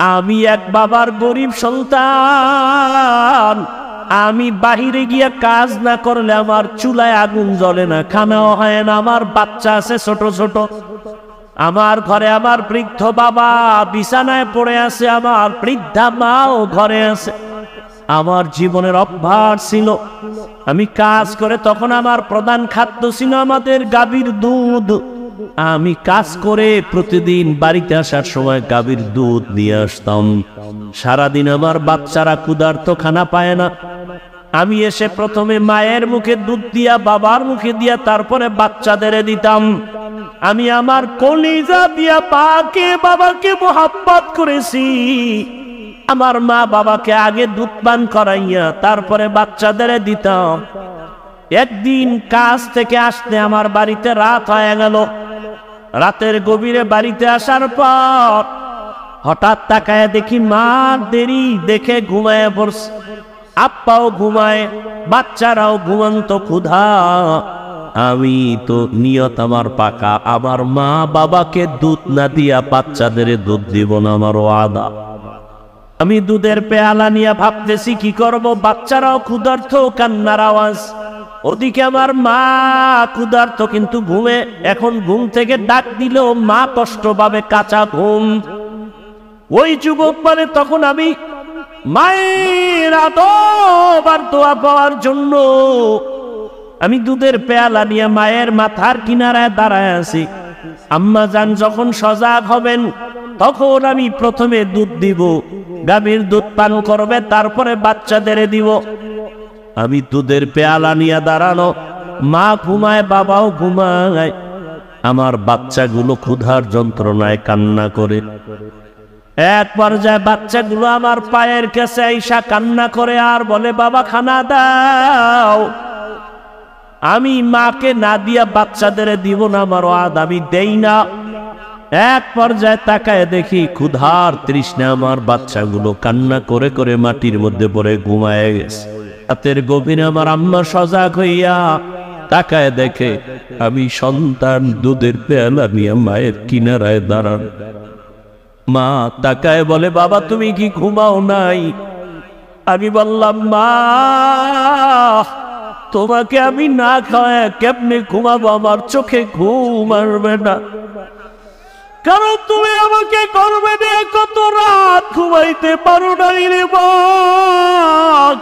আমি এক বাবার গরিব সন্তান, আমি বাহিরে গিয়া কাজ না করলে আমার চুলায় আগুন জ্বলে না, খানাও হয় না। আমার বাচ্চা আছে ছোট ছোট, আমার ঘরে আমার বৃদ্ধ বাবা বিছানায় পড়ে আছে, আমার বৃদ্ধা মাও ঘরে আছে। আমার জীবনের অভ্যাস ছিল আমি কাজ করে, তখন আমার প্রধান খাদ্য ছিল আমাদের গাভীর দুধ। আমি কাজ করে প্রতিদিন বাড়িতে আসার সময় গাভীর দুধ নিয়ে আসতাম। সারাদিন আমার বাচ্চারা ক্ষুধার্ত, খানা পায় না। আমি এসে প্রথমে মায়ের মুখে দুধ দিয়া, বাবার মুখে দিয়া, তারপরে বাচ্চাদের দিতাম। আমি আমার কলিজা দিয়া পাকে বাবাকে মোহাব্বত করেছি। আমার মা বাবাকে আগে দুধ পান করাইয়া তারপরে বাচ্চাদের দিতাম। একদিন কাজ থেকে আসতে আমার বাড়িতে রাত হয়ে গেল। রাতের গভীরে বাড়িতে আসার পর হঠাৎ তাকায় দেখি মা দেরি দেখে ঘুমায় পড়ছে, আপ্পাও ঘুমায়, বাচ্চারাও ঘুমন্ত, ক্ষুধা। আমি তো নিয়ত আমার পাকা, আমার মা বাবাকে দুধ না দিয়া বাচ্চাদের দুধ দিব না, আমার ওয়াদা। আমি দুধের পেয়ালা নিয়ে ভাবতেছি কি করব, বাচ্চারাও ক্ষুধার্ত, কান্নার আওয়াজ। ওদিকে আমার মা ক্ষুধার্ত কিন্তু ঘুমে। এখন ঘুম থেকে ডাক দিলেও মা কষ্ট পাবে, কাঁচা ঘুম। ওই যুবক বলে, তখন আমি মায়ের আদব আর দোয়া পাওয়ার জন্য আমি দুধের পেয়ালা নিয়ে মায়ের মাথার কিনারায় দাঁড়ায় আছি। আম্মা জান যখন সজাগ হবেন তখন আমি প্রথমে দুধ দিব, গাভীর দুধ পান করবে, তারপরে বাচ্চাদের দিব। আমি দুধের পেয়ালা নিয়ে দাঁড়ানো, মা ঘুমায়, বাবাও ঘুমায়। আমার বাচ্চাগুলো ক্ষুধার যন্ত্রণায় কান্না করে। এক পর্যায়ে বাচ্চাগুলো আমার পায়ের কাছে আইসা কান্না করে আর বলে, বাবা খানা দাও। আমি মাকে না দিয়া বাচ্চাদের দিব না, আমার ওয়াদ, আমি দেই না। এক পর্যায়ে তাকায় দেখি ক্ষুধার তৃষ্ণা আমার বাচ্চাগুলো কান্না করে করে মাটির মধ্যে পড়ে ঘুমায় গেছে। রাতের গভীরে আমার আম্মা সজাগ হইয়া তাকায় দেখে আমি সন্তান দুধের পেয়ালা নিয়ে মায়ের কিনারায় দাঁড়ান। মা তাকায় বলে, বাবা তুমি কি ঘুমাও নাই? আমি বললাম, মা তোমাকে আমি না খাওয়ায় কেমনে ঘুমাবো, আমার চোখে ঘুম আসবে না, কারণ তুমি আমাকে করবে না। কত রাত ঘুমাইতে পারো নাই রে মা,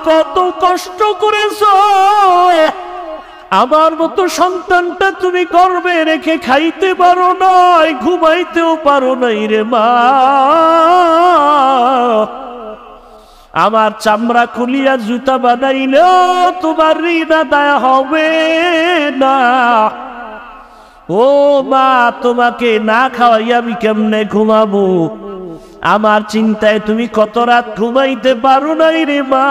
কত কষ্ট করেছ। আমার মতো সন্তানটা তুমি করবে রেখে খাইতে পারো নাই, ঘুমাইতেও পারো নাই রে মা। আমার চামড়া খুলিয়া জুতা বানাইলেও তোমার ঋণ আদায় হবে না। ও মা তোমাকে না খাওয়াই আমি কেমনে ঘুমাবো? আমার চিন্তায় তুমি কত রাত ঘুমাইতে পারো নাই রে মা।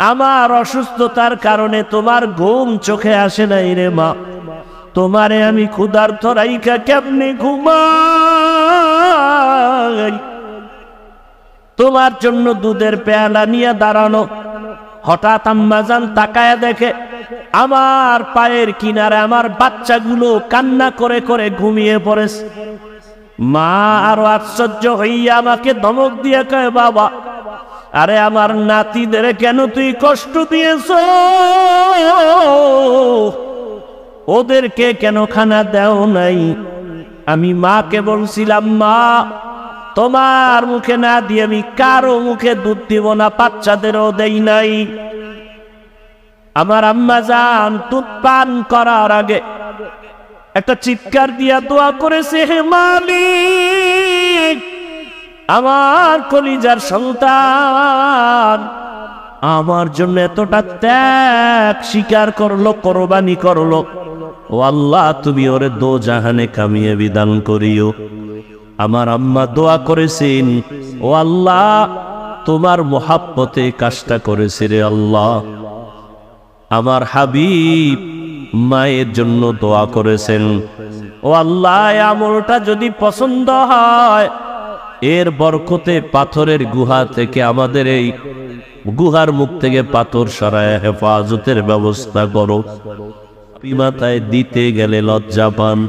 আমার অসুস্থতার কারণে তোমার ঘুম চোখে আসে নাই রে মা। তোমারে আমি ক্ষুধার্ত রাইখা কেমনে ঘুমাই? তোমার জন্য দুধের পেয়ালা নিয়ে দাঁড়ানো। হঠাৎ আম্মাজান তাকায় দেখে আমার পায়ের কিনারে আমার বাচ্চাগুলো কান্না করে করে ঘুমিয়ে পড়েছে। মা আরো আশ্চর্য হইয়া আমাকে ধমক দিয়ে কয়, বাবা আরে আমার নাতিদের কেন তুই কষ্ট দিয়েছ? ওদেরকে কেন খানা দেও নাই? আমি মাকে বলছিলাম, মা তোমার মুখে না দিয়ে আমি কারো মুখে দুধ দিব না, বাচ্চাদেরও দেই নাই। আমার আম্মা জান দুধ পান করার আগে একটা চিৎকার দিয়া দোয়া করেছে, হে মালিক, আমার কলিজার সন্তান আমার জন্য এতটা ত্যাগ স্বীকার করলো, কোরবানি করলো। ও আল্লাহ তুমি ওরে দোজাহানে কামিয়ে বিধান করিও। আমার আম্মা দোয়া করেছেন, ও আল্লাহ তোমার মোহাব্বতে কাজটা করেছে রে আল্লাহ। আমার হাবিব মায়ের জন্য দোয়া করেছেন, ও আল্লাহ আমলটা যদি পছন্দ হয় এর বরকতে পাথরের গুহা থেকে আমাদের এই গুহার মুখ থেকে পাথর সরায় হেফাজতের ব্যবস্থা করো। মাথায় দিতে গেলে লজ্জা পান।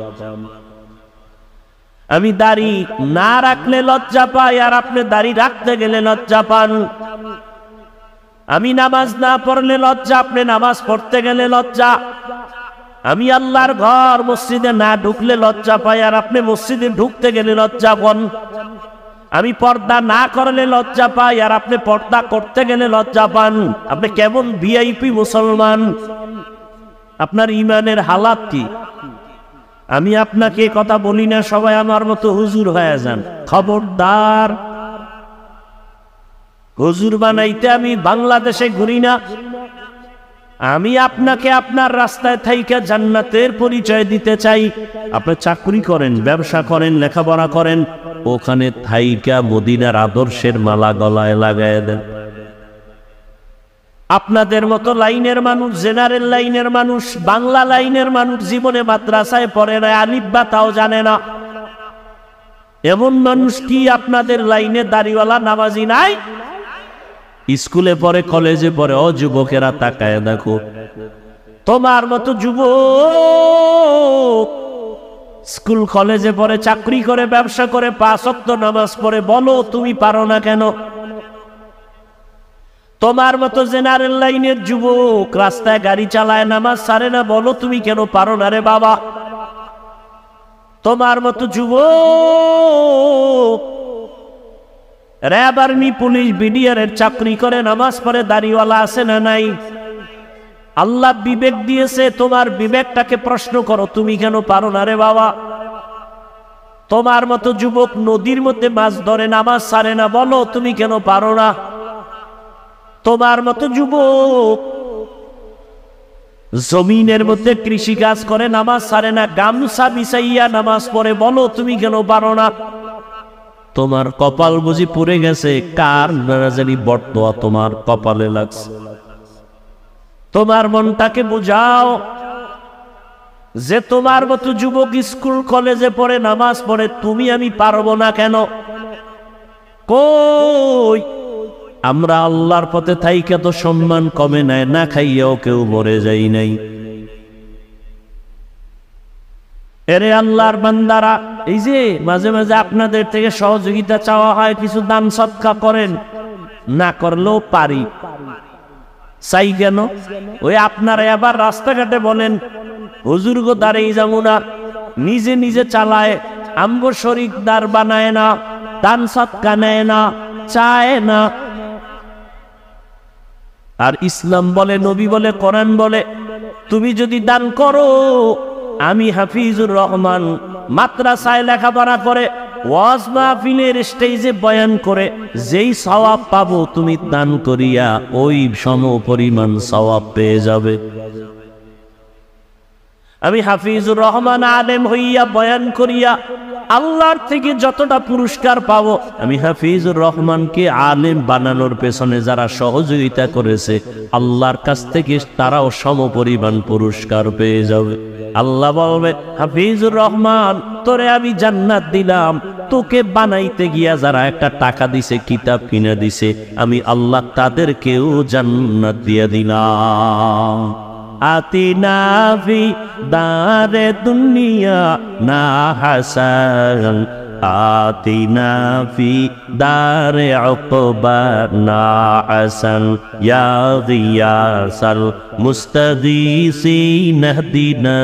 আমি দাড়ি না রাখলে লজ্জা পাই, আর আপনি দাড়ি রাখতে গেলে লজ্জা পান। আমি নামাজ না পড়লে লজ্জা, আপনি নামাজ পড়তে গেলে লজ্জা। আমি আল্লাহর ঘর মসজিদে না ঢুকলে লজ্জা পাই, আর আপনি মসজিদে ঢুকতে গেলে লজ্জা পান। আমি পর্দা না করলে লজ্জা পাই, আর আপনি পর্দা করতে গেলে লজ্জা পান। আপনি কেমন ভিআইপি মুসলমান? আপনার ইমানের হালাত কি? আমি আপনাকে কথা বলি না সবাই আমার মতো হুজুর হয়ে যান, খবরদার। হুজুর বানাইতে আমি বাংলাদেশে ঘুরি না। আমি আপনাকে আপনার রাস্তায় থাইকা জান্নাতের পরিচয় দিতে চাই। আপনি চাকরি করেন, ব্যবসা করেন, লেখাপড়া করেন, ওখানে থাইকা মদিনার আদর্শের মালা গলায় লাগায় দেন। আপনাদের মতো লাইনের মানুষ, জেনারেল লাইনের মানুষ, বাংলা লাইনের মানুষ জীবনে মাদ্রাসায় পড়ে না, আলিফ বা তাও জানে না। এমন মানুষ কি আপনাদের লাইনে দাড়িওয়ালা নামাজি নাই? স্কুলে পড়ে, কলেজে পড়ে। ও যুবকেরা তাকায় দেখো, তোমার মতো যুবক স্কুল কলেজে পড়ে, চাকরি করে, ব্যবসা করে, 5 ওয়াক্ত নামাজ পড়ে, বলো তুমি পারো না কেন? তোমার মতো জেনারেল লাইনের যুবক রাস্তায় গাড়ি চালায়, নামাজ ছাড়ে না, বলো তুমি কেন পারো না রে বাবা? তোমার মতো যুবক র্যাব, আর্মি, পুলিশ, বিডিআর এর চাকরি করে, নামাজ পড়ে, দাড়িওয়ালা আছে না নাই? আল্লাহ বিবেক দিয়েছে, তোমার বিবেকটাকে প্রশ্ন করো, তুমি কেন পারো না রে বাবা? তোমার মতো যুবক নদীর মধ্যে মাছ ধরে, নামাজ ছাড়ে না, বলো তুমি কেন পারো না? তোমার মতো যুবক জমিনের মধ্যে কৃষি কাজ করে, নামাজ ছাড়ে না, গামছা বিছাইয়া নামাজ পড়ে, বলো তুমি কেন পারো না? তোমার কপাল বুঝি পুড়ে গেছে? কার নাজানি বর্তোয়া তোমার কপালে লাগছে? তোমার মনটাকে বুঝাও যে তোমার মতো যুবক স্কুল কলেজে পড়ে, নামাজ পড়ে, তুমি আমি পারবো না কেন? কই আমরা আল্লাহর পথে থাইকা তো সম্মান কমে নাই, না খাইয়াও কেউ মরে যাই নাই। এরে আল্লাহর বান্দারা, এই যে মাঝে মাঝে আপনাদের থেকে সহযোগিতা চাওয়া হয়, কিছু দান সদকা করেন, না করলেও পারি, চাই কেন? ওই আপনারা আবার রাস্তাঘাটে বলেন হুজুর গো দাঁড়িয়ে যাবো না, নিজে নিজে চালায়, আমগো শরিকদার বানায় না, দান সদকা নেয় না, চায় না। আর ইসলাম বলে, নবী বলে, কোরআন বলে, তুমি যদি দান করো, আমি হাফিজুর রহমান মাদ্রাসায় লেখাপড়া করে, ওয়াজ মাহফিলের স্টেজে বয়ান করে যেই সওয়াব পাবো, তুমি দান করিয়া ওই সম পরিমাণ সওয়াব পেয়ে যাবে। আমি হাফিজুর রহমান আলেম হইয়া বয়ান করিয়া আল্লাহর থেকে যতটা পুরস্কার পাবো, আমি হাফিজুর রহমানকে আলেম বানানোর পেছনে যারা সহযোগিতা করেছে, আল্লাহর কাছ থেকে তারাও সমপরিমাণ পুরস্কার পেয়ে যাবে। আল্লাহ বলবে, হাফিজুর রহমান তোরে আমি জান্নাত দিলাম, তোকে বানাইতে গিয়া যারা একটা টাকা দিছে, কিতাব কিনে দিছে, আমি আল্লাহ তাদেরকেও জান্নাত দিয়ে দিলাম। আতিনা ফি দারে দুনিয়া না হাসান, আতিনা ফি দারে উকবা না হাসান, ইয়া গিয়াসাল মুস্তাগীসিন ইহদিনা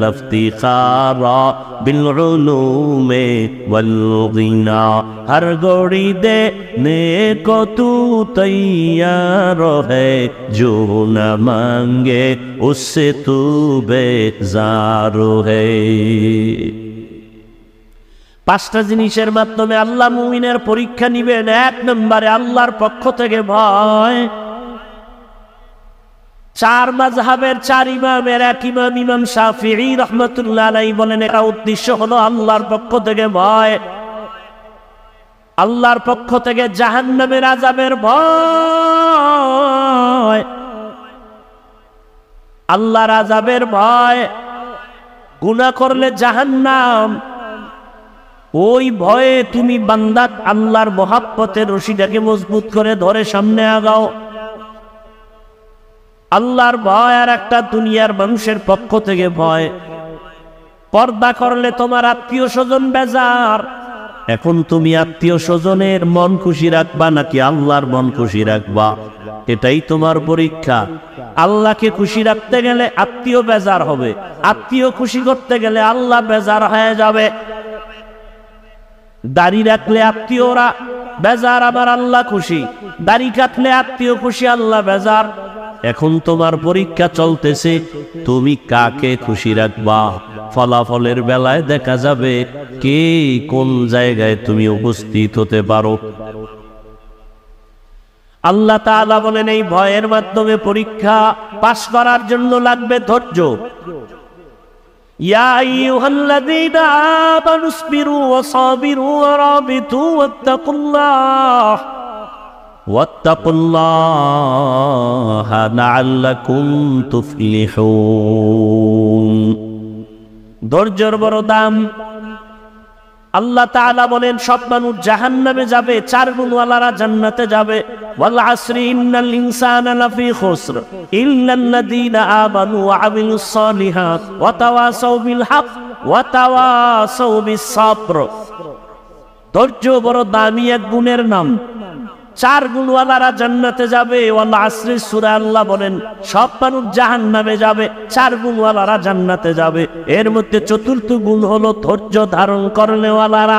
লিফতিখারা বিল উলুমে ওয়াল গিনা। हर गोड़ी देने को तू तैयार है, जो न मांगे उससे तू बेजार है। 5টা জিনিসের মাধ্যমে আল্লাহ মুমিনের পরীক্ষা নিবেন। 1 নম্বরে আল্লাহর পক্ষ থেকে ভয়। 4 মাযহাবের 4 ইমামের এক ইমাম, ইমাম শাফিঈ রাহমাতুল্লাহ আলাইহি বলেন, এটা উদ্দেশ্য হলো আল্লাহর পক্ষ থেকে ভয়। আল্লাহর পক্ষ থেকে জাহান্নামের আযাবের ভয়, আল্লাহর আযাবের ভয়। গুনাহ করলে জাহান্নাম, ওই ভয়ে তুমি বান্দা আল্লাহর মহব্বতের রশিটাকে মজবুত করে ধরে সামনে আগাও। আল্লাহর ভয় আর একটা দুনিয়ার মানুষের পক্ষ থেকে ভয়। পর্দা করলে তোমার আত্মীয় স্বজন বেজার। এখন তুমি আত্মীয় স্বজনের মন খুশি রাখবা নাকি আল্লাহর মন খুশি রাখবা? এটাই তোমার পরীক্ষা। আল্লাহকে খুশি রাখতে গেলে আত্মীয় বেজার হবে, আত্মীয় খুশি করতে গেলে আল্লাহ বেজার হয়ে যাবে। দাড়ি রাখলে আত্মীয়রা বেজার, আবার আল্লাহ খুশি। দাড়ি কাটলে আত্মীয় খুশি, আল্লাহ বেজার। এখন তোমার পরীক্ষা চলতেছে, তুমি কাকে খুশি রাখবা? ফলাফলের বেলায় দেখা যাবে কে কোন জায়গায় তুমি উপস্থিত হতে পারো। আল্লাহ তাআলা বলেন এই ভয়ের মাধ্যমে পরীক্ষা পাস করার জন্য লাগবে ধৈর্য। ইয়া আইয়ুহাল্লাযীনা আমানুসবিরু ওয়া সাবিরু ওয়া রাবিতু ওয়াত্তাকুল্লাহা লাআল্লাকুম তুফলিহুন। ধৈর্যের বড় দাম। আল্লাহ তাআলা বলেন সব মানুষ জাহান্নামে যাবে, 4 গুণওয়ালারা জান্নাতে যাবে। ওয়াল আসরি ইন্নাল ইনসানা লাফি খুসর ইল্লাল্লাযীনা আমানু ওয়া আমিলুস সালিহাত ওয়া তাওয়াসাউ বিল হক ওয়া তাওয়াসাউ বিস সাবর। ধৈর্য বড় দামি এক গুণের নাম। 4 গুণওয়ালারা জান্নাতে যাবে। ওয়াল আসরি সূরা আল্লাহ বলেন সব মানুষ জাহান্নামে যাবে, 4 গুণওয়ালারা জান্নাতে যাবে। এর মধ্যে চতুর্থ গুণ হলো ধৈর্য ধারণ করনেওয়ালারা।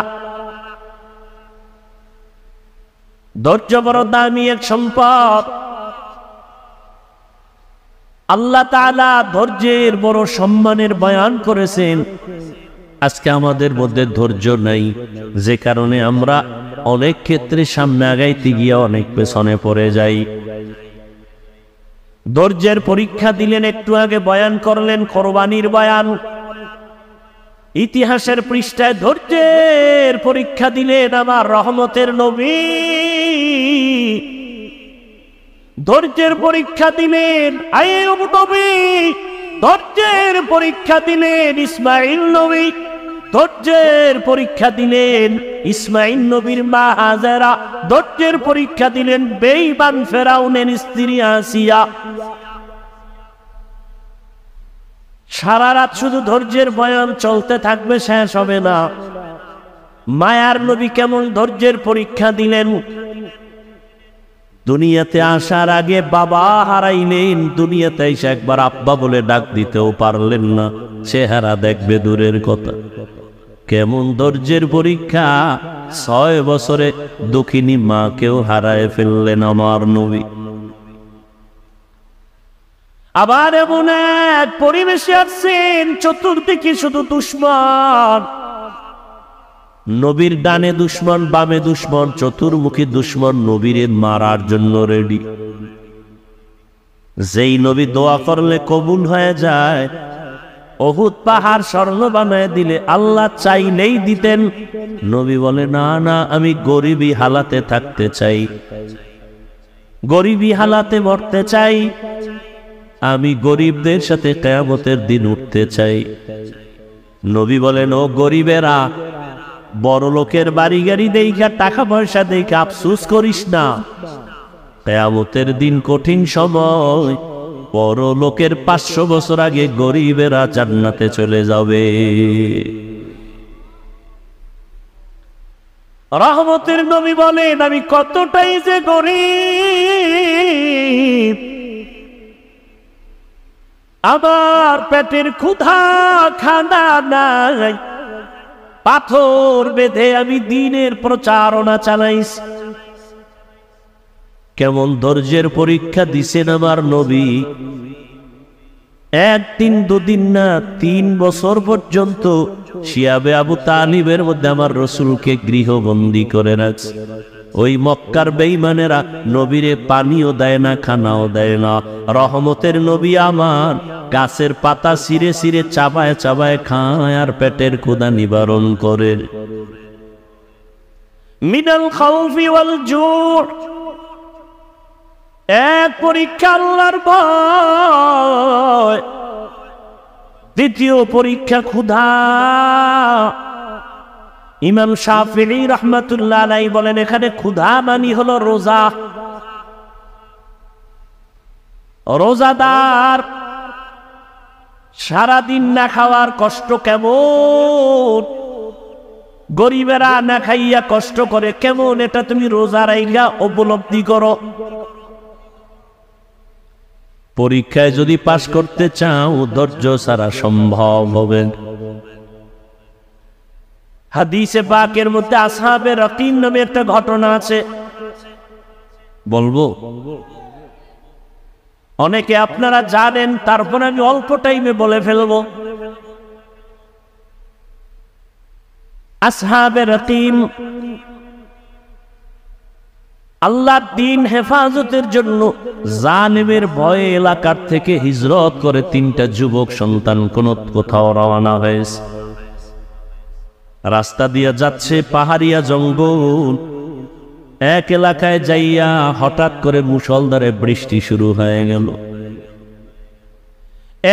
ধৈর্য বড় দামি এক সম্পদ। আল্লাহ তাআলা ধৈর্যের বড় সম্মানের বয়ান করেছেন। আজকে আমাদের মধ্যে ধৈর্য নাই, যে কারণে আমরা অনেক ক্ষেত্রে সামনে আগাইতে গিয়ে অনেক পেছনে পড়ে যাই। ধৈর্যের পরীক্ষা দিলেন, একটু আগে বয়ান করলেন কোরবানির বয়ান। ইতিহাসের পৃষ্ঠায় ধৈর্যের পরীক্ষা দিলেন আমার রহমতের নবী। ধৈর্যের পরীক্ষা দিলেন আইয়ুব নবী, ধৈর্যের পরীক্ষা দিলেন ইসমাঈল নবী, ধৈর্যের পরীক্ষা দিলেন ইসমাঈল নবীর মা হাজেরা, ধৈর্যের পরীক্ষা দিলেন বেঈমান ফেরাউনের স্ত্রী আসিয়া। সারা রাত শুধু ধৈর্যের বয়ান চলতে থাকবে, শেষ হবে না। মায়ার নবী কেমন ধৈর্যের পরীক্ষা দিলেন। দুনিয়াতে আসার আগে বাবা হারাইলেন, দুনিয়াতে এসে একবার আব্বা বলে ডাক দিতেও পারলেন না, চেহারা দেখবে দূরের কথা। কেমন ধৈর্যের পরীক্ষা। 6 বছরে দুঃখিনী মাকেও হারায় ফেললেন আমার নবী। আবার এমন এক পরিবেশে আসছেন চতুর্দিকে শুধু দুশ্মন। নবীর ডানে দুশ্মন, বামে দুশ্মন, চতুর্মুখী দুশ্মন নবীরে মারার জন্য রেডি। যেই নবী দোয়া করলে কবুল হয়ে যায়, উহুদ পাহাড় স্বর্ণ বানায় দিলে আল্লাহ চাইলেই দিতেন। নবী বলে না না, আমি গরিবী হালাতে থাকতে চাই, গরিবী হালাতে মরতে চাই, আমি গরিবদের সাথে কিয়ামতের দিন উঠতে চাই। নবী বলেন ও গরিবেরা, বড় লোকের বাড়ি গাড়ি দেখা, টাকা পয়সা দেখে আফসোস করিস না। কিয়ামতের দিন কঠিন সময়, বড় লোকের 500 বছর আগে গরিবেরা জান্নাতে চলে যাবে। রহমতের নবী বলেন আমি কতটাই যে গরিব, আমার পেটের ক্ষুধা খানা নাই, পাথর বেঁধে আমি দ্বীনের প্রচারণা চালাইছি। কেমন ধৈর্যের পরীক্ষা দিছেন আমার নবী। 1 দিন 2 দিন না, 3 বছর পর্যন্ত শিয়াবে আবু তালিবের মধ্যে আমার রসুলকে গৃহবন্দী করে রাখছে। ওই মক্কার বেঈমানেরা নবীরে পানিও দেয় না, খানাও দেয় না। রহমতের নবী আমার গাছের পাতা ছিঁড়ে ছিঁড়ে চাবায় চাবায় খায় আর পেটের ক্ষুধা নিবারণ করে। মিনাল খাউফি ওয়াল জু', এক পরীক্ষা আল্লাহর ভয়, দ্বিতীয় পরীক্ষা ক্ষুধা। ইমাম শাফিঈ রাহমাতুল্লাহ আলাইহি বলেন এখানে ক্ষুধা মানে হলো রোজা। রোজাদার সারাদিন না খাওয়ার কষ্ট কেমন, গরিবেরা না খাইয়া কষ্ট করে কেমন, এটা তুমি রোজা রাইলা উপলব্ধি করো। পরীক্ষায় যদি পাশ করতে চাও ধৈর্য ছাড়া সম্ভব হবে। হাদিসে পাকের মধ্যে আসহাবে রাকিম নামে একটা ঘটনা আছে, বলবো? অনেকে আপনারা জানেন, তারপর আমি অল্প টাইমে বলে ফেলবো। আসহাবে রাকিম আল্লাহর দ্বীন হেফাজতের জন্য জালিমের ভয়ে এলাকার থেকে হিজরত করে তিনটা যুবক সন্তান কোথাও রওনা হয়েছে। রাস্তা দিয়ে যাচ্ছে পাহাড়িয়া জঙ্গল, এক এলাকায় যাইয়া হঠাৎ করে মুষলধারে বৃষ্টি শুরু হয়ে গেল।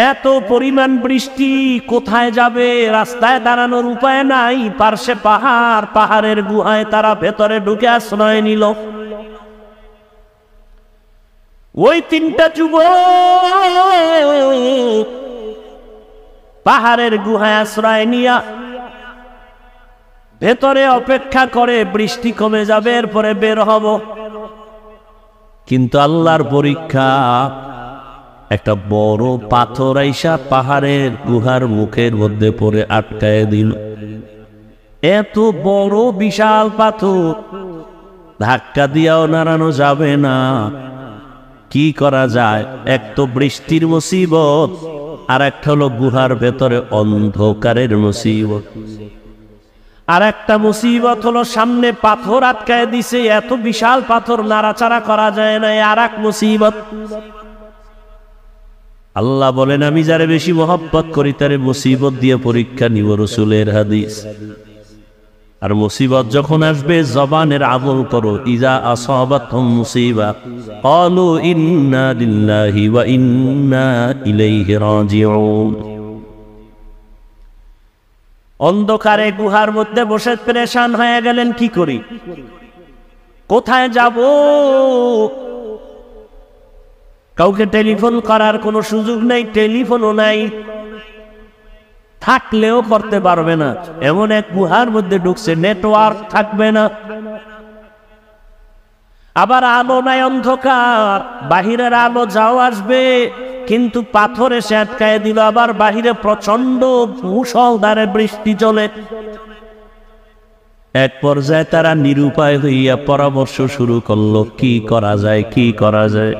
এত পরিমাণ বৃষ্টি, কোথায় যাবে, রাস্তায় দাঁড়ানোর উপায় নাই, পার্শ্বে পাহাড়, পাহাড়ের গুহায় তারা ভেতরে ঢুকে আশ্রয় নিল। ওই তিনটা যুবক পাহাড়ের গুহায় আশ্রয় নিয়া ভেতরে অপেক্ষা করে বৃষ্টি কমে যাবে, এরপরে বের হব। কিন্তু আল্লাহর পরীক্ষা, একটা বড় পাথর আইসা পাহাড়ের গুহার মুখের মধ্যে পড়ে আটকায় দিল। এত বড় বিশাল পাথর, ধাক্কা দিয়াও নাড়ানো যাবে না। কি করা যায়? এক তো বৃষ্টির মুসিবত, আর একটা হলো গুহার ভেতরে অন্ধকারের মুসিবত, আর একটা মুসিবত হলো সামনে পাথর আটকায় দিছে, এত বিশাল পাথর নাড়াচাড়া করা যায় না, আর এক মুসিবত। আল্লাহ বলেন, আমি যারে বেশি মহব্বত করি তারে মুসিবত দিয়ে পরীক্ষা নিব, রাসূলের হাদিস। আর মুসিবত যখন আসবে জবানের আমল করো। ইজা আসাবাতহুম মুসিবা ক্বালু ইন্না লিল্লাহি ওয়া ইন্না ইলাইহি রাজিউন। অন্ধকারে গুহার মধ্যে বসে পেরেশান হয়ে গেলেন, কি করি, কোথায় যাব? কাউকে টেলিফোন করার কোনো সুযোগ নেই, টেলিফোনও নাই, থাকলেও করতে পারবে না। এমন এক গুহার মধ্যে ঢুকছে, নেটওয়ার্ক থাকবে না, আবার আলো নাই, অন্ধকার, বাহিরের আলো যাও আসবে, কিন্তু পাথর এসে আটকায় দিল। আবার বাহিরে প্রচন্ড মুষলধারে বৃষ্টি চলে। এক পর্যায়ে তারা নিরুপায় হইয়া পরামর্শ শুরু করলো, কি করা যায়, কি করা যায়।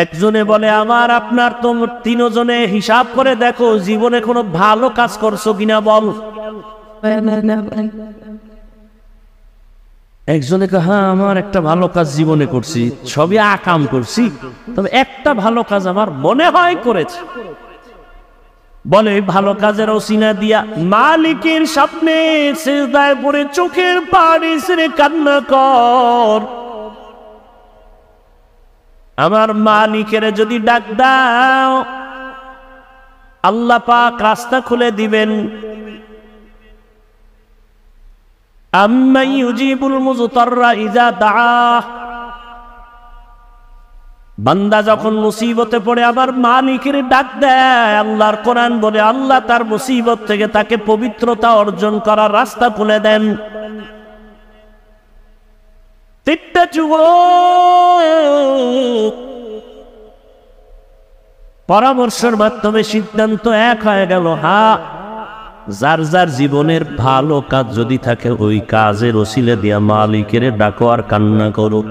একজনে বলে, আমার আপনার তো তিনজনে হিসাব করে দেখো জীবনে কোনো ভালো কাজ করছো কিনা বল। একজনে কে, হ্যাঁ আমার একটা ভালো কাজ জীবনে করছি, সবই আকাম করছি, তবে একটা ভালো কাজ আমার মনে হয় করেছে। বলে, ভালো কাজের ওসিলা দিয়া মালিকের সামনে সিজদায় পড়ে চোখের পানি ছেড়ে কান্না কর। আমার মালিকের যদি ডাক দাও, আল্লাহ পাক রাস্তা খুলে দিবেন। আম্মা ইউজিবুল মুযতাররা ইযা দাআহ। বান্দা যখন মুসিবতে পড়ে আমার মালিকের ডাক দেয়, আল্লাহর কোরআন বলে আল্লাহ তার মুসিবত থেকে তাকে পবিত্রতা অর্জন করার রাস্তা খুলে দেন। তিনটা যুবক পরামর্শের মাধ্যমে সিদ্ধান্ত এক হয়ে গেল, হ্যাঁ, যার যার জীবনের ভালো কাজ যদি থাকে ওই কাজের ওসিলা দিয়া মালিকের ডাকো আর কান্না করো।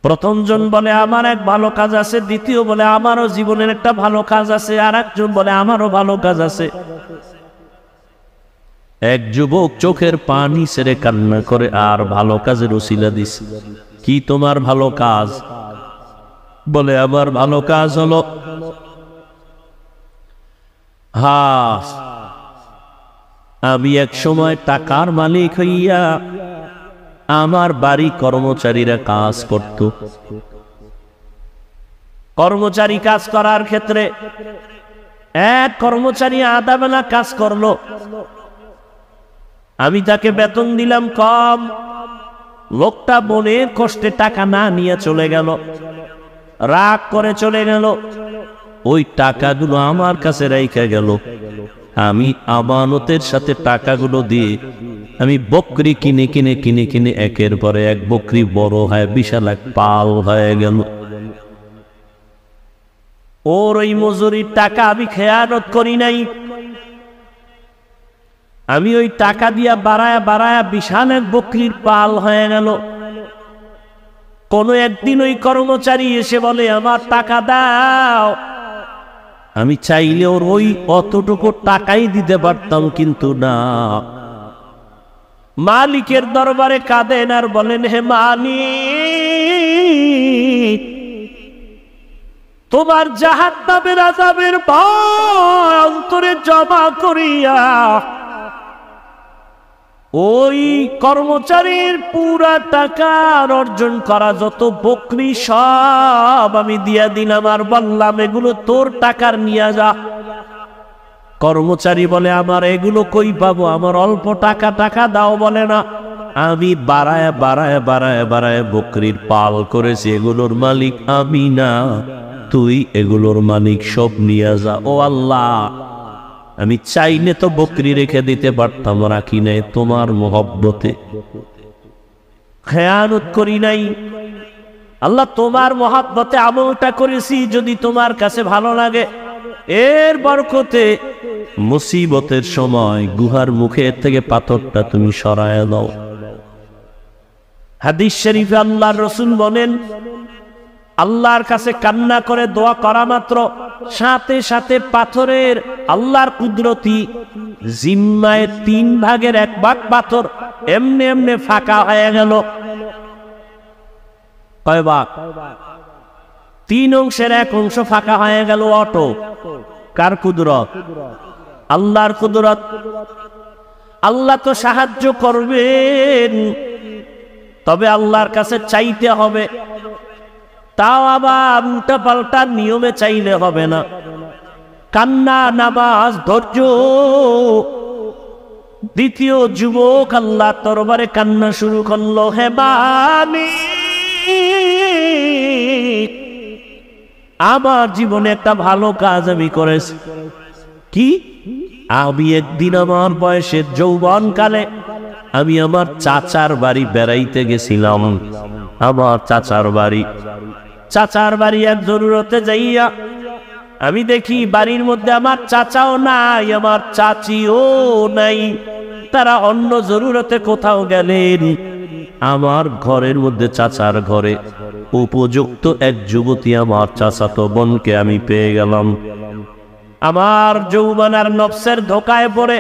প্রথম জন বলে, আমার এক ভালো কাজ আছে। দ্বিতীয় বলে, আমারও জীবনের একটা ভালো কাজ আছে। আর একজন বলে, আমারও ভালো কাজ আছে। এক যুবক চোখের পানি ছেড়ে কান্না করে আর ভালো কাজের ওসিলা দিস। কি তোমার ভালো কাজ? বলে, আমার ভালো কাজ হলো, হ্যাঁ, আমি এক সময় টাকার মালিক হইয়া আমার বাড়ি কর্মচারীরা কাজ করত। কর্মচারী কাজ করার ক্ষেত্রে এক কর্মচারী আধা বেলা কাজ করলো, আমি তাকে বেতন দিলাম কম। লোকটা মনের কষ্টে টাকা না নিয়ে চলে গেল। রাগ করে চলে গেল। ওই টাকাগুলো আমার কাছে রাইখা গেল। আমি আমানতের সাথে টাকাগুলো দিয়ে আমি বকরি কিনে কিনে কিনে কিনে একের পরে এক বকরি বড় হয়, বিশাল এক পাল হয়ে গেল। ওর ওই মজুরির টাকা আমি খেয়ানত করি নাই। আমি ওই টাকা দিয়া বাড়ায়া বাড়ায়া বিশাল এক বকরির পাল হয়ে গেল। কোনো একদিন ওই কর্মচারী এসে বলে, আমার টাকা দাও। আমি চাইলে ওর ওই অতটুকু টাকাই দিতে পারতাম, কিন্তু না। মালিকের দরবারে কাঁদেন আর বলেন, হে মালিক, তোমার জাহান্নামের আযাবের ভয় অন্তরে জমা করিয়া ওই কর্মচারীর পুরা টাকা অর্জন করা যত বকরি সব আমি দিয়া দিলাম, আর বললাম এগুলো তোর টাকার নিয়ে যা। কর্মচারী বলে, আমার এগুলো কই পাবো, আমার অল্প টাকা, টাকা দাও। বলে না, আমি বাড়ায় বাড়ায় বাড়ায় বাড়ায় বকরির পাল করেছি, এগুলোর মালিক আমি না, তুই এগুলোর মালিক, সব নিয়ে যা। ও আল্লাহ, আমি চাইলে তো বকরি রেখে দিতে পারতাম, রাখি নাই, তোমার মহব্বতে খেয়ানত করি নাই। আল্লাহ, তোমার মহব্বতে আমলটা করেছি, যদি তোমার কাছে ভালো লাগে, এর বরকতে মুসিবতের সময় গুহার মুখের থেকে পাথরটা তুমি সরায় দাও। হাদিস শরীফে আল্লাহর রাসূল বলেন, আল্লাহর কাছে কান্না করে দোয়া করা মাত্র সাথে সাথে পাথরের আল্লাহর কুদরতি জিম্মায় 3 ভাগের 1 ভাগ পাথর এমনি এমনি ফাঁকা হয়ে গেল। কয় ভাগ? 3 অংশের 1 অংশ ফাঁকা হয়ে গেল। অটো কার কুদরত? আল্লাহর কুদরত। আল্লাহ তো সাহায্য করবেন, তবে আল্লাহর কাছে চাইতে হবে। তাও আবার উল্টা পাল্টা নিয়মে চাইলে হবে না। কান্না, নামাজ, ধৈর্য। দ্বিতীয় যুবক আল্লাহ দরবারে কান্না শুরু করলো, হে মালিক, আমার জীবনে একটা ভালো কাজ আমি করেছি। কি? আমি একদিন আমার বয়সের যৌবন কালে আমি আমার চাচার বাড়ি বেড়াইতে গেছিলাম। আমার চাচার বাড়ি এক জরুরতে যাইয়া আমি দেখি বাড়ির মধ্যে আমার চাচাও নাই, আমার চাচিও নাই, তারা অন্য জরুরতে কোথাও গেলেন। আমার ঘরের মধ্যে, চাচার ঘরে উপযুক্ত এক যুবতী আমার চাচাতো বোনকে আমি পেয়ে গেলাম। আমার যৌবন আর নফসের ধোকায় পড়ে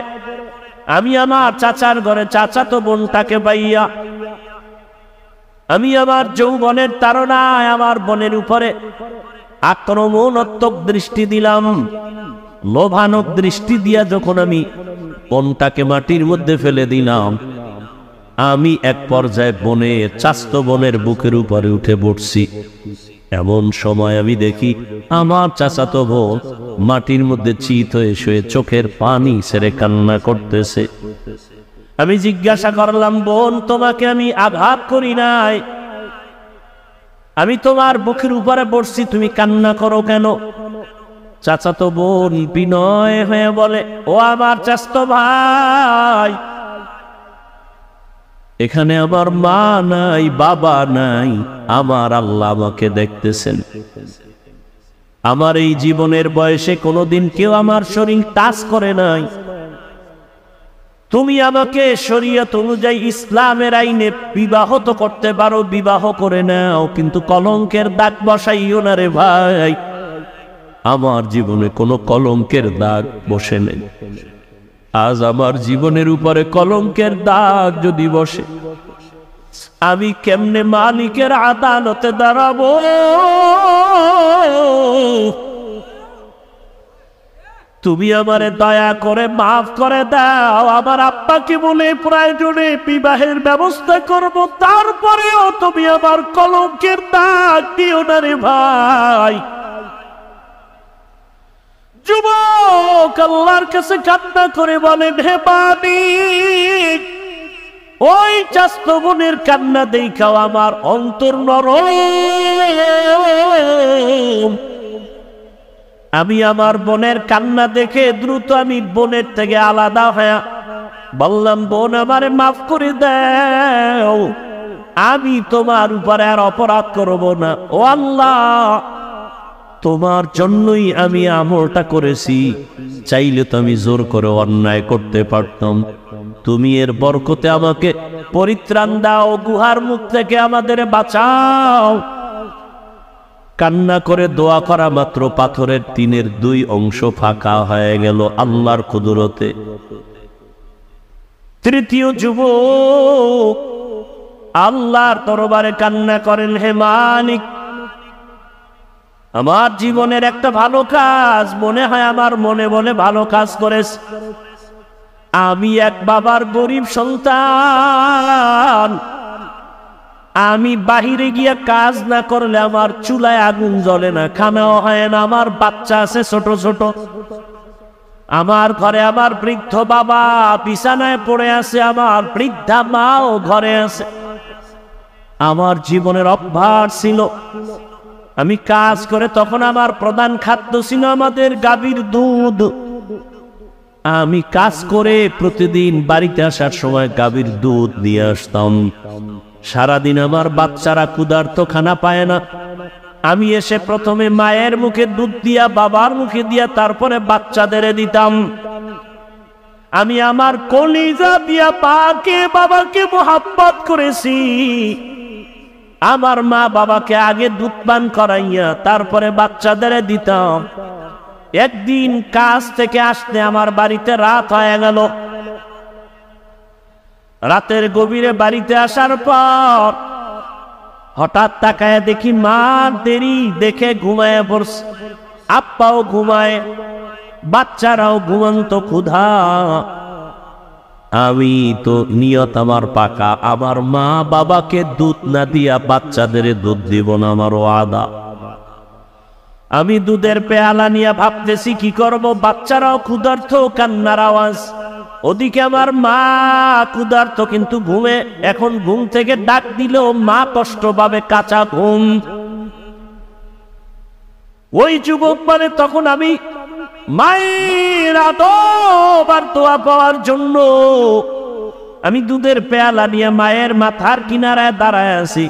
আমি আমার চাচার ঘরে চাচাতো বোনটাকে পাইয়া আমি আমার যৌবনের তাড়নায় আমার বোনের উপরে আক্রমণাত্মক দৃষ্টি দিলাম। লোভানক দৃষ্টি দিয়া যখন আমি বোনটাকে মাটির মধ্যে ফেলে দিলাম, আমি এক পর্যায়ে চাচাতো বোনের বুকের উপরে উঠে বসছি। এমন সময় আমি দেখি আমার চাচাতো বোন মাটির মধ্যে চিত হয়ে শুয়ে চোখের পানি ছেড়ে কান্না করতেছে। আমি জিজ্ঞাসা করলাম, বোন, তোমাকে আমি আঘাত করি নাই, আমি তোমার বুকের উপরে বসছি, তুমি কান্না করো কেন? চাচাতো বোন বিনয় হয়ে বলে, ও আমার চাচাতো ভাই, এখানে আমার মা নাই, বাবা নাই, আমার আল্লাহ আমাকে দেখতেছেন। আমার এই জীবনের বয়সে কোনোদিন কেউ আমার শরীর টাচ করে নাই। তুমি আমাকে শরীয়ত অনুযায়ী ইসলামের আইনে বিবাহ তো করতে পারো, বিবাহ করে নাও, কিন্তু কলঙ্কের দাগ বসাইও না রে ভাই। আমার জীবনে কোনো কলঙ্কের দাগ বসে নেই। আজ আমার জীবনের উপরে কলঙ্কের দাগ যদি বসে, আমি কেমনে মালিকের আদালতে দাঁড়াবো? তুমি আমারে দয়া করে মাফ করে দাও। আমার আব্বাকে বলে প্রয়োজনে বিবাহের ব্যবস্থা করব, তারপরেও তুমি আমার কলঙ্কের দাগ দিও না রে ভাই। যুবক আল্লাহর কাছে কান্না করে বলেন, হে মালিক, ওই চাস্ত বোনের কান্না দেখাও আমার অন্তর নরম। আমি আমার বোনের কান্না দেখে দ্রুত আমি বোনের থেকে আলাদা হয়ে বললাম, বোন আমারে মাফ করে দাও, আমি তোমার উপরে আর অপরাধ করব না। ও আল্লাহ, তোমার জন্যই আমি আমলটা করেছি, চাইলে তো আমি জোর করে অন্যায় করতে পারতাম। তুমি এর বরকতে আমাকে পরিত্রাণ দাও, গুহার মুখ থেকে আমাদের বাঁচাও। কান্না করে দোয়া করা মাত্র পাথরের টিনের 2 অংশ ফাঁকা হয়ে গেল আল্লাহর কুদরতে। তৃতীয় যুবক আল্লাহর দরবারে কান্না করেন, হে মালিক, আমার জীবনের একটা ভালো কাজ মনে হয় আমার মনে বলে ভালো কাজ করেছে। আমি এক বাবার গরিব সন্তান, আমি বাহিরে গিয়ে কাজ না করলে আমার চুলায় আগুন জ্বলে না, খানাও হয় না, আমার বাচ্চা আছে ছোট ছোট, আমার ঘরে আমার বৃদ্ধ বাবা বিছানায় পড়ে আছে, আমার বৃদ্ধা মাও ঘরে আছে। আমার জীবনের অভ্যাস ছিল, আমি কাজ করে তখন আমার প্রধান খাদ্য ছিল আমাদের গাভীর দুধ। আমি কাজ করে প্রতিদিন বাড়িতে আসার সময় গাভীর দুধ নিয়ে আসতাম। সারাদিন আমার বাচ্চারা ক্ষুধার্ত, খানা পায় না। আমি এসে প্রথমে মায়ের মুখে দুধ দিয়া, বাবার মুখে দিয়া, তারপরে বাচ্চাদের দিতাম। আমি আমার কলিজা দিয়া পাকে বাবাকে মোহাব্বত করেছি। আমার মা বাবাকে আগে দুধ পান করাইয়া তারপরে বাচ্চাদের দিতাম। একদিন কাজ থেকে আসতে আমার বাড়িতে রাত হয়ে গেল। রাতের গভীরে বাড়িতে আসার পর হঠাৎ তাকায় দেখি মা দেরি দেখে ঘুমায় পড়ছে, আপ্পাও ঘুমায়, বাচ্চারাও ঘুমন্ত ক্ষুধা। আমি তো নিয়ত আমার পাকা, আমার মা বাবাকে দুধ না দিয়া বাচ্চাদের দুধ দিব না, আমার ওয়াদা। আমি দুধের পেয়ালা নিয়ে ভাবতেছি কি করব, বাচ্চারাও ক্ষুধার্ত, কান্নার আওয়াজ। ওদিকে আমার মা ক্ষুধার্ত কিন্তু ঘুমে। এখন ঘুম থেকে ডাক দিলেও মা কষ্ট পাবে, কাঁচা ঘুম। ওই যুবক মানে তখন আমি মায়ের আদব আর দোয়া পাওয়ার জন্য আমি দুধের পেয়ালা নিয়ে মায়ের মাথার কিনারায় দাঁড়ায় আছি।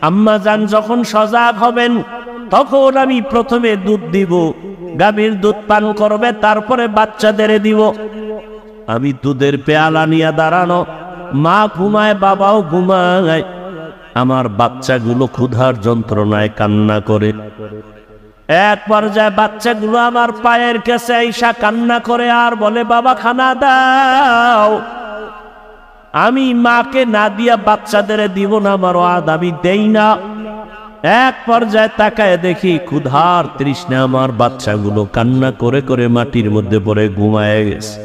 আম্মা জান যখন সজাগ হবেন তখন আমি প্রথমে দুধ দিব, গাভীর দুধ পান করবে, তারপরে বাচ্চাদের দিব। আমি দুধের পেয়ালা নিয়ে দাঁড়ানো, মা ঘুমায়, বাবাও ঘুমায়, আমার বাচ্চাগুলো ক্ষুধার যন্ত্রণায় কান্না করে। এক পর্যায়ে বাচ্চাগুলো আমার পায়ের কাছে আইসা কান্না করে আর বলে, বাবা খানা দাও। আমি মাকে না দিয়া বাচ্চাদের দিব না, আমার ওয়াদা, আমি দেই না। এক পর্যায়ে তাকায় দেখি ক্ষুধার তৃষ্ণা আমার বাচ্চাগুলো কান্না করে করে মাটির মধ্যে পড়ে ঘুমায় গেছে।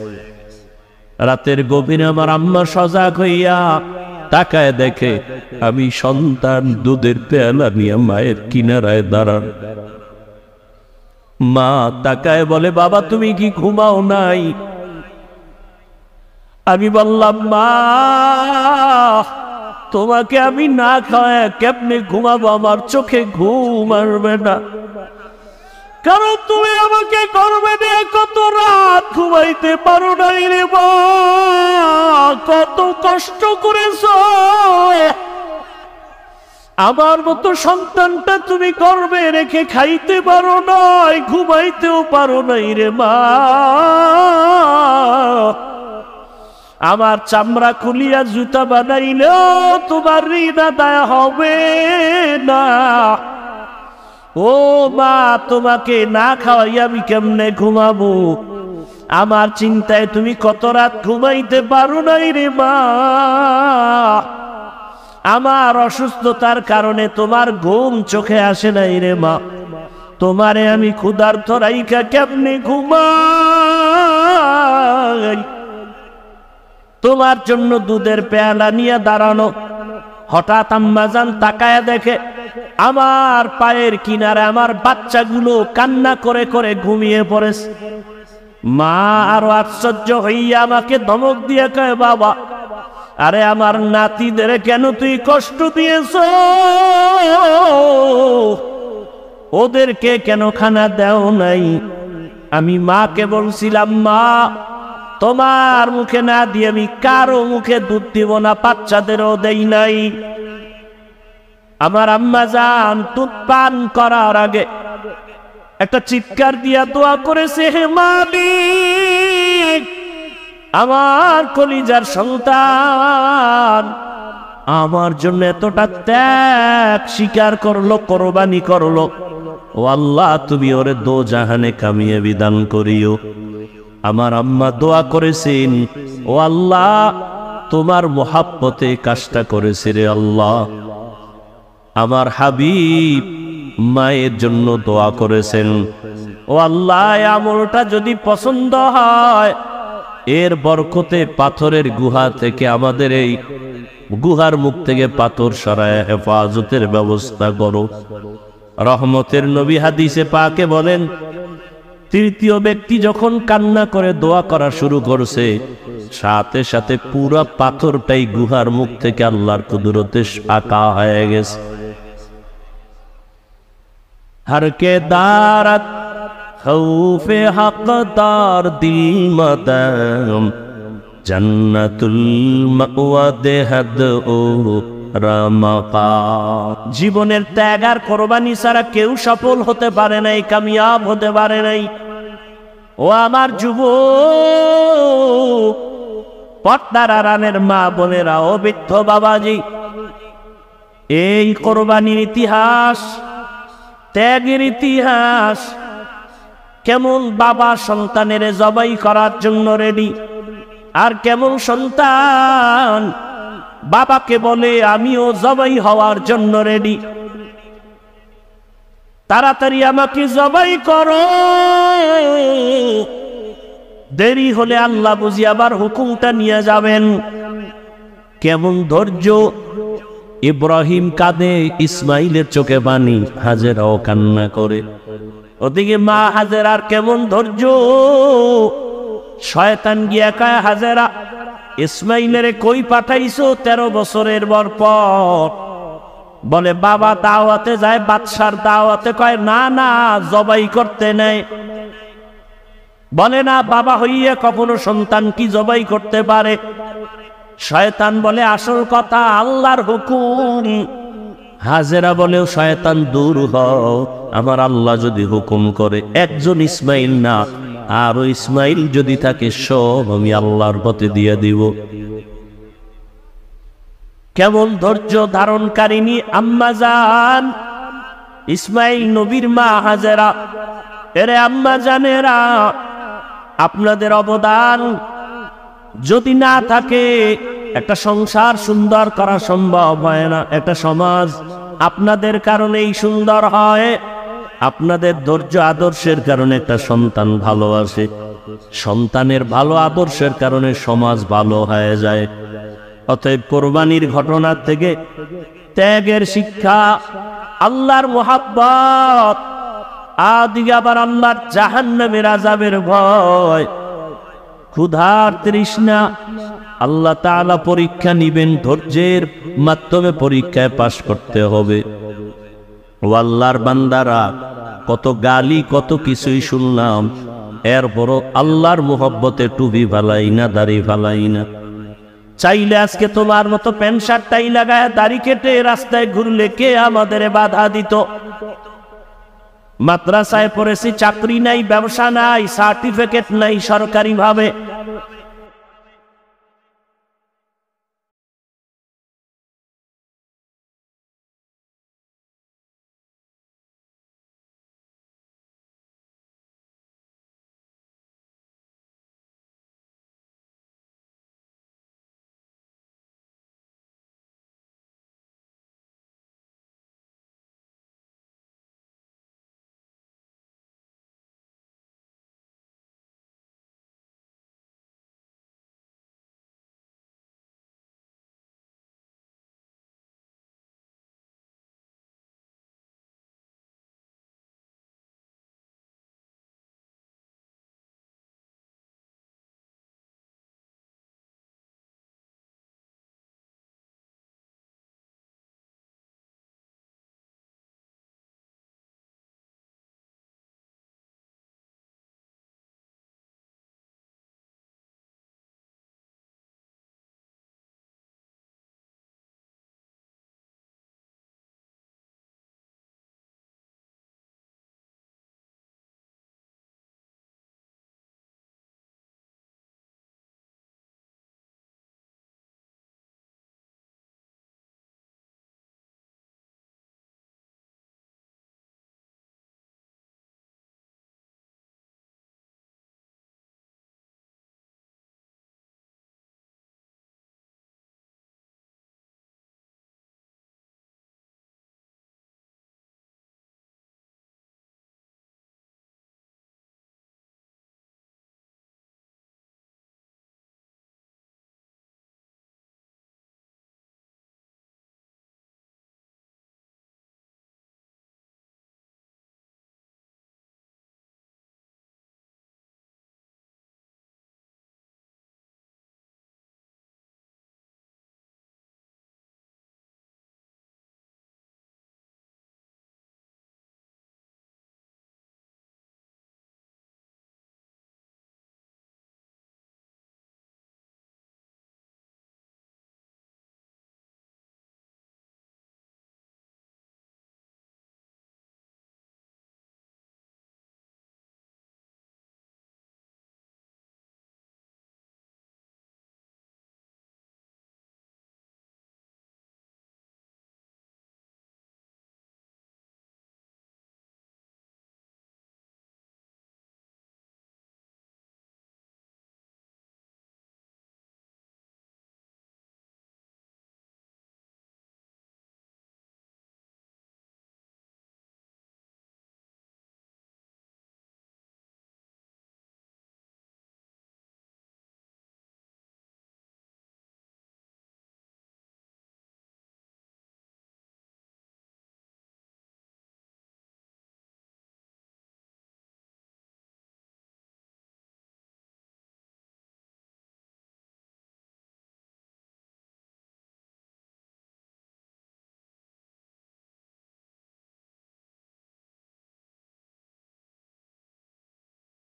রাতের গভীরে আমার আম্মা সজাগ হইয়া তাকায় দেখে আমি সন্তান দুধের পেয়ালা নিয়ে মায়ের কিনারায় দাঁড়ান। মা তাকায় বলে, বাবা তুমি কি ঘুমাও নাই? আমি বললাম, মা তোমাকে আমি না খাওয়ায় কেমনে ঘুমাবো, আমার চোখে ঘুম আসবে না, কারণ তুমি আমাকে গর্বে নিয়ে কত রাত ঘুমাইতে পারো নাই রে মা, কত কষ্ট করেছো। আমার মতো সন্তানটা তুমি গর্বে রেখে খাইতে পারো নাই, ঘুমাইতেও পারো নাই রে মা। আমার চামড়া খুলিয়া জুতা বানাইলেও তোমার ঋণ আদায় হবে না। ও মা, তোমাকে না খাওয়াই আমি কেমনে ঘুমাবো? আমার চিন্তায় তুমি কত রাত ঘুমাইতে পারো নাই রে মা। আমার অসুস্থতার কারণে তোমার ঘুম চোখে আসে নাই রে মা। তোমারে আমি ক্ষুধার্ত রাইখা কেমনে ঘুমাই? তোমার জন্য দুধের পেয়ালা নিয়ে দাঁড়ানো। হঠাৎ আম্মাজান তাকায়া দেখে আমার পায়ের কিনারে আমার বাচ্চাগুলো কান্না করে করে ঘুমিয়ে পড়েছে। মা আরো আশ্চর্য হইয়া আমাকে ধমক দিয়ে কয়, বাবা আরে আমার নাতিদের কেন তুই কষ্ট দিয়েছ? ওদেরকে কেন খানা দেও নাই? আমি মাকে বলছিলাম, মা তোমার মুখে না দিয়ে আমি কারো মুখে দুধ দিব না, বাচ্চাদেরও দেই নাই। আমার আম্মা জান দুধ পান করার আগে একটা চিৎকার দিয়া দোয়া করেছে, হে মালিক, আমার কলিজার সন্তান আমার জন্য এতটা ত্যাগ স্বীকার করলো, কোরবানি করলো, ও আল্লাহ তুমি ওরে দো জাহানে কামিয়ে বিধান করিও। আমার আম্মা দোয়া করেছেন, ও আল্লাহ তোমার মোহাব্বতে কাজটা করেছে রে আল্লাহ। আমার হাবিব মায়ের জন্য দোয়া করেছেন, ও আল্লাহ আমলটা যদি পছন্দ হয় এর বরকতে পাথরের গুহা থেকে আমাদের এই গুহার মুখ থেকে পাথর সরায় হেফাজতের ব্যবস্থা করো। রহমতের নবী হাদিসে পাকে বলেন, তৃতীয় ব্যক্তি যখন কান্না করে দোয়া করা শুরু করছে, সাথে সাথে পুরো পাথরটাই গুহার মুখ থেকে আল্লাহর কুদরতে আঁকা হয়ে গেছে। हर के दारत खौफे हक़दार दिल मदम जन्नतुल मअवा देहद ओ রামাকা। জীবনের ত্যাগ আর কোরবানি ছাড়া কেউ সফল হতে পারে নাই, কামিয়াব হতে পারে নাই। ও আমার যুবক পর্দার আড়ালের মা বোনেরা, ও বৃদ্ধ বাবাজি, এই কোরবানির ইতিহাস, ত্যাগের ইতিহাস, কেমন বাবা সন্তানের জবাই করার জন্য রেডি, আর কেমন সন্তান বাবাকে বলে আমিও জবাই হওয়ার জন্য রেডি, তাড়াতাড়ি আমাকে জবাই করো, দেরি হলে আল্লাহ বুঝি আবার হুকুমটা নিয়ে যাবেন। কেমন ধৈর্য! ইব্রাহিম কাঁদে, ইসমাইলের চোখে পানি, হাজেরাও কান্না করে। ওদিকে মা হাজেরার কেমন ধৈর্য! শয়তান গিয়া কয়, হাজেরা ইসমাইলের কই পাঠাইছো 13 বছরের পর? বলে বাবা দাওয়াতে যায়, বাদশার দাওয়াতে। কয় না না, জবাই করতে নেই। বলে না, বাবা হইয়া কখনো সন্তান কি জবাই করতে পারে? শয়তান বলে আসল কথা আল্লাহর হুকুম। হাজেরা বলে, শয়তান দূর হও, আমার আল্লাহ যদি হুকুম করে একজন ইসমাইল না, আর ইসমাইল যদি থাকে সব আমি আল্লাহর পথে দিয়ে দিব। কেমন ধৈর্য ধারণকারিনী আম্মা জান ইসমাইল নবীর মা হাজেরা। এরে আম্মা জানেরা, আপনাদের অবদান যদি না থাকে একটা সংসার সুন্দর করা সম্ভব হয় না। একটা সমাজ আপনাদের কারণেই সুন্দর হয়, আপনাদের ধৈর্য আদর্শের কারণে একটা সন্তান ভালো আসে, সন্তানের ভালো আদর্শের কারণে সমাজ ভালো হয়ে যায়। অতএব কোরবানির ঘটনা থেকে ত্যাগের শিক্ষা, আল্লাহর মোহাব্বত, আদিকে আবার আল্লাহর জাহান্নামের আযাবের ভয়, ক্ষুধার তৃষ্ণা, আল্লাহ তাআলা পরীক্ষা নিবেন, ধৈর্যের মাধ্যমে পরীক্ষায় পাশ করতে হবে। ও আল্লাহর বান্দারা, কত গালি কত কিছুই শুনলাম, এরপরও আল্লাহর মোহব্বতে টুপি ফালাই না, দাড়ি ফালাই না। চাইলে আজকে তোমার মতো প্যান্ট শার্টটাই লাগায় দাড়ি কেটে রাস্তায় ঘুরলে কে আমাদের বাধা দিত? মাদ্রাসায় পড়েছি, চাকরি নাই, ব্যবসা নাই, সার্টিফিকেট নাই সরকারি ভাবে,